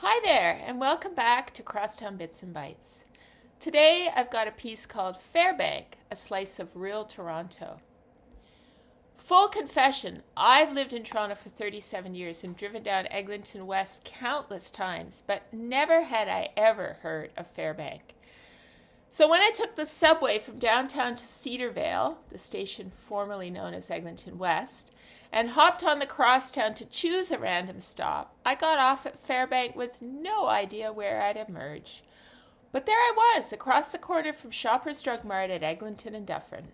Hi there, and welcome back to Crosstown Bits and Bites. Today I've got a piece called Fairbank, a slice of real Toronto. Full confession, I've lived in Toronto for 37 years and driven down Eglinton West countless times, but never had I ever heard of Fairbank. So when I took the subway from downtown to Cedarvale, the station formerly known as Eglinton West, and hopped on the Crosstown to choose a random stop, I got off at Fairbank with no idea where I'd emerge. But there I was, across the corner from Shoppers Drug Mart at Eglinton and Dufferin.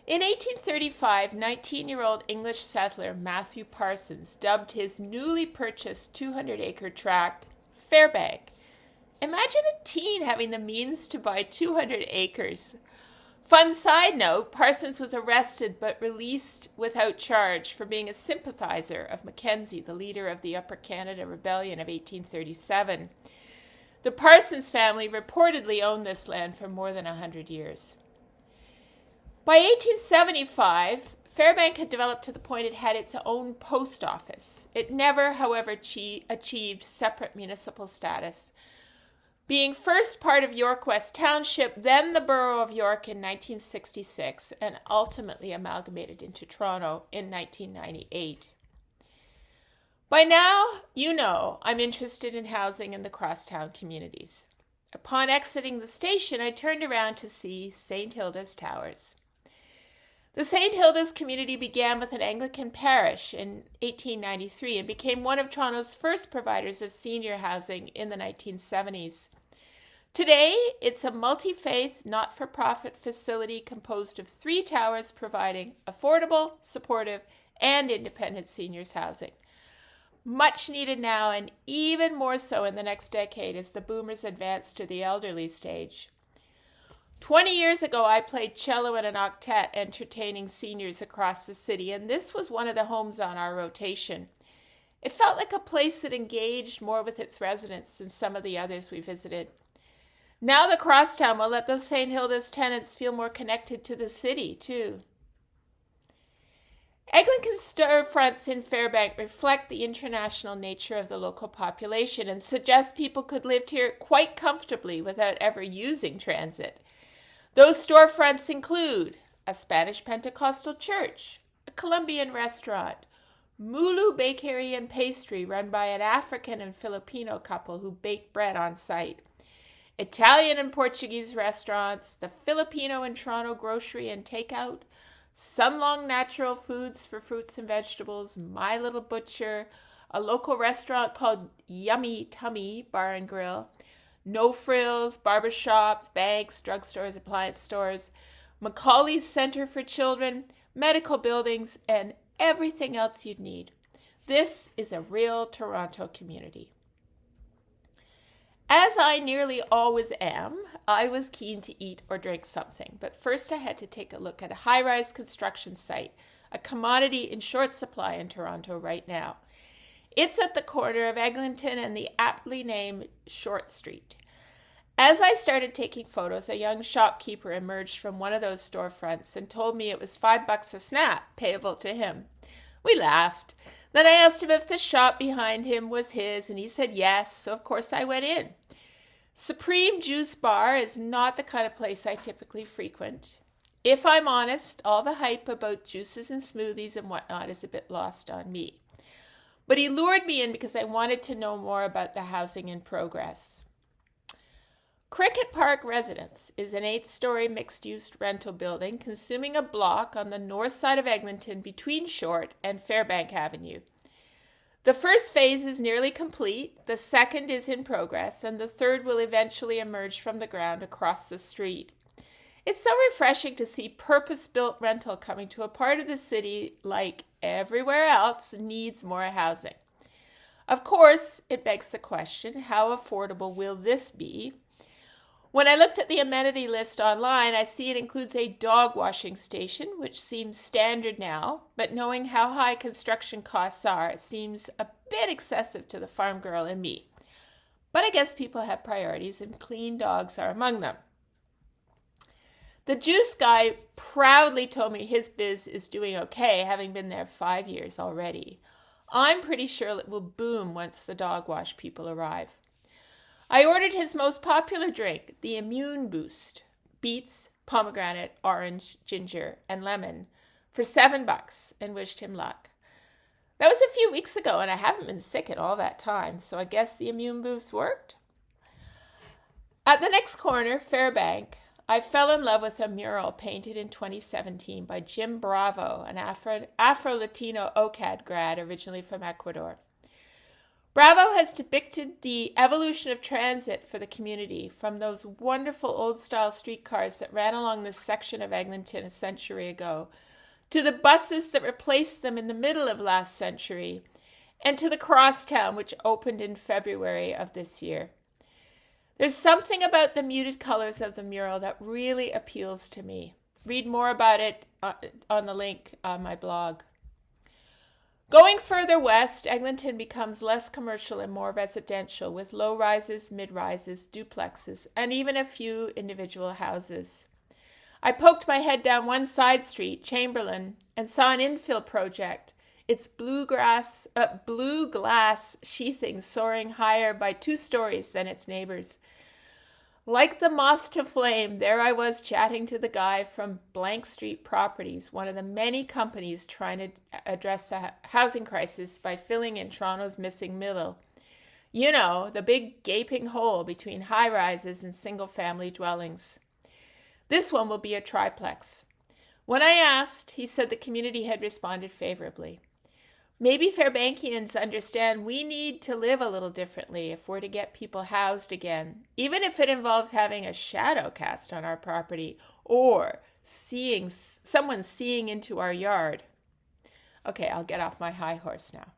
In 1835, 19-year-old English settler Matthew Parsons dubbed his newly purchased 200-acre tract Fairbank. Imagine a teen having the means to buy 200 acres. Fun side note, Parsons was arrested but released without charge for being a sympathizer of Mackenzie, the leader of the Upper Canada Rebellion of 1837. The Parsons family reportedly owned this land for more than 100 years. By 1875, Fairbank had developed to the point it had its own post office. It never, however, achieved separate municipal status, being first part of York West Township, then the borough of York in 1966, and ultimately amalgamated into Toronto in 1998. By now, you know I'm interested in housing in the crosstown communities. Upon exiting the station, I turned around to see St. Hilda's Towers. The St. Hilda's community began with an Anglican parish in 1893 and became one of Toronto's first providers of senior housing in the 1970s. Today, it's a multi-faith, not-for-profit facility composed of 3 towers providing affordable, supportive, and independent seniors housing. Much needed now, and even more so in the next decade as the boomers advance to the elderly stage. 20 years ago, I played cello in an octet entertaining seniors across the city, and this was one of the homes on our rotation. It felt like a place that engaged more with its residents than some of the others we visited. Now the Crosstown will let those St. Hilda's tenants feel more connected to the city, too. Eglinton storefronts in Fairbank reflect the international nature of the local population and suggest people could live here quite comfortably without ever using transit. Those storefronts include a Spanish Pentecostal church, a Colombian restaurant, Mulu Bakery and Pastry run by an African and Filipino couple who bake bread on site, Italian and Portuguese restaurants, the Filipino and Toronto grocery and takeout, Sunlong Natural Foods for fruits and vegetables, My Little Butcher, a local restaurant called Yummy Tummy Bar and Grill, No Frills, barbershops, banks, drugstores, appliance stores, Macaulay's Center for Children, medical buildings, and everything else you'd need. This is a real Toronto community. As I nearly always am, I was keen to eat or drink something, but first I had to take a look at a high-rise construction site, a commodity in short supply in Toronto right now. It's at the corner of Eglinton and the aptly named Short Street. As I started taking photos, a young shopkeeper emerged from one of those storefronts and told me it was $5 a snap, payable to him. We laughed. Then I asked him if the shop behind him was his, and he said yes, so of course I went in. Supreme Juice Bar is not the kind of place I typically frequent. If I'm honest, all the hype about juices and smoothies and whatnot is a bit lost on me. But he lured me in because I wanted to know more about the housing in progress. Cricket Park Residence is an 8-story mixed-use rental building consuming a block on the north side of Eglinton between Short and Fairbank Avenue. The first phase is nearly complete, the second is in progress, and the third will eventually emerge from the ground across the street. It's so refreshing to see purpose-built rental coming to a part of the city like everywhere else needs more housing. Of course, it begs the question, how affordable will this be? When I looked at the amenity list online, I see it includes a dog washing station, which seems standard now, but knowing how high construction costs are, it seems a bit excessive to the farm girl in me. But I guess people have priorities, and clean dogs are among them. The juice guy proudly told me his biz is doing okay, having been there 5 years already. I'm pretty sure it will boom once the dog wash people arrive. I ordered his most popular drink, the Immune Boost, beets, pomegranate, orange, ginger, and lemon, for $7 and wished him luck. That was a few weeks ago, and I haven't been sick at all that time, so I guess the Immune Boost worked. At the next corner, Fairbank, I fell in love with a mural painted in 2017 by Jim Bravo, an Afro-Latino OCAD grad originally from Ecuador. Bravo has depicted the evolution of transit for the community, from those wonderful old-style streetcars that ran along this section of Eglinton a century ago, to the buses that replaced them in the middle of last century, and to the Crosstown, which opened in February of this year. There's something about the muted colors of the mural that really appeals to me. Read more about it on the link on my blog. Going further west, Eglinton becomes less commercial and more residential, with low-rises, mid-rises, duplexes, and even a few individual houses. I poked my head down one side street, Chamberlain, and saw an infill project, its blue glass sheathing soaring higher by 2 stories than its neighbors. Like the moth to flame, there I was chatting to the guy from Blank Street Properties, one of the many companies trying to address the housing crisis by filling in Toronto's missing middle. You know, the big gaping hole between high-rises and single-family dwellings. This one will be a triplex. When I asked, he said the community had responded favorably. Maybe Fairbankians understand we need to live a little differently if we're to get people housed again, even if it involves having a shadow cast on our property or someone seeing into our yard. Okay, I'll get off my high horse now.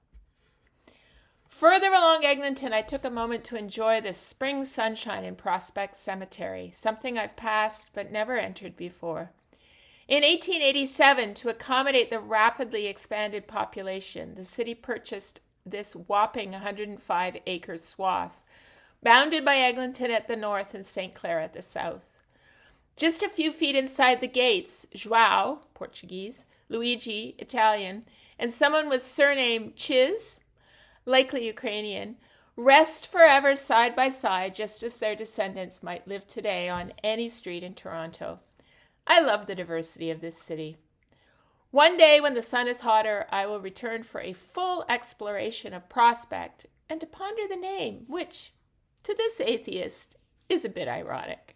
Further along Eglinton, I took a moment to enjoy the spring sunshine in Prospect Cemetery, something I've passed but never entered before. In 1887, to accommodate the rapidly expanded population, the city purchased this whopping 105-acre swath, bounded by Eglinton at the north and St. Clair at the south. Just a few feet inside the gates, João, Portuguese, Luigi, Italian, and someone with surname Chiz, likely Ukrainian, rest forever side by side, just as their descendants might live today on any street in Toronto. I love the diversity of this city. One day when the sun is hotter, I will return for a full exploration of Prospect and to ponder the name, which, to this atheist, is a bit ironic.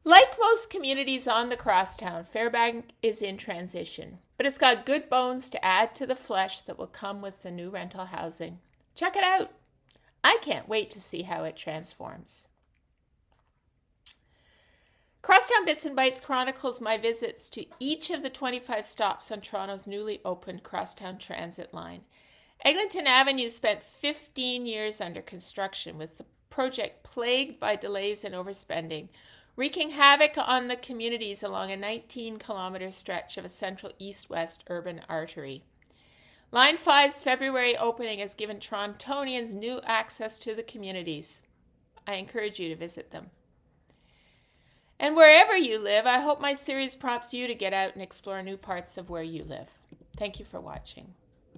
Like most communities on the Crosstown, Fairbank is in transition, but it's got good bones to add to the flesh that will come with the new rental housing. Check it out. I can't wait to see how it transforms. Crosstown Bits and Bites chronicles my visits to each of the 25 stops on Toronto's newly opened Crosstown Transit line. Eglinton Avenue spent 15 years under construction, with the project plagued by delays and overspending, wreaking havoc on the communities along a 19-kilometer stretch of a central east-west urban artery. Line 5's February opening has given Torontonians new access to the communities. I encourage you to visit them. And wherever you live, I hope my series prompts you to get out and explore new parts of where you live. Thank you for watching.